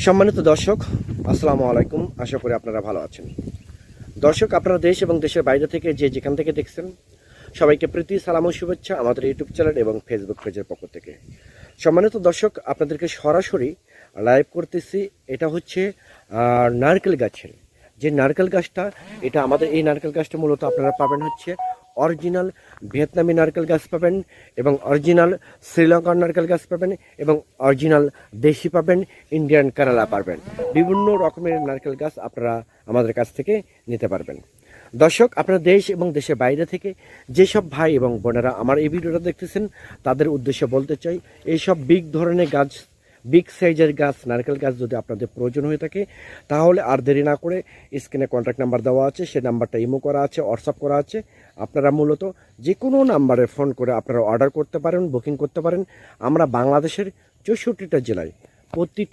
সম্মানিত দর্শক, আসসালামু আলাইকুম। আশা করি আপনারা ভালো আছেন। দর্শক, আপনারা দেশ এবং দেশের বাইরে থেকে যেখান থেকে দেখছেন, সবাইকে প্রীতি সালাম ও শুভেচ্ছা আমাদের ইউটিউব চ্যানেল এবং ফেসবুক পেজের পক্ষ থেকে। সম্মানিত দর্শক, আপনাদেরকে সরাসরি লাইভ করতেছি। এটা হচ্ছে নারকেল গাছের যে নারকেল গাছটা, এটা আমাদের এই নারকেল গাছটা মূলত আপনারা পাবেন হচ্ছে অরিজিনাল ভিয়েতনামি নারকেল গাছ পাবেন, এবং অরিজিনাল শ্রীলঙ্কার নারকেল গাছ পাবেন, এবং অরিজিনাল দেশি পাবেন, ইন্ডিয়ান কেরালা পাবেন। বিভিন্ন রকমের নারকেল গাছ আপনারা আমাদের কাছ থেকে নিতে পারবেন। দর্শক, আপনারা দেশ এবং দেশের বাইরে থেকে যেসব ভাই এবং বোনেরা আমার এই ভিডিওটা দেখতেছেন, তাদের উদ্দেশ্যে বলতে চাই, এইসব বিগ ধরনের গাছ, বিগ সাইজের গাছ, নারকেল গাছ যদি আপনাদের প্রয়োজন হয়ে থাকে, তাহলে আর দেরি না করে স্ক্রিনে কন্ট্যাক্ট নাম্বার দেওয়া আছে, সেই নাম্বারটা ইমো করা আছে, হোয়াটসঅ্যাপ করা আছে। আপনারা মূলত যে কোনো নাম্বারে ফোন করে আপনারা অর্ডার করতে পারেন, বুকিং করতে পারেন। আমরা বাংলাদেশের 64টা জেলায় প্রতিটা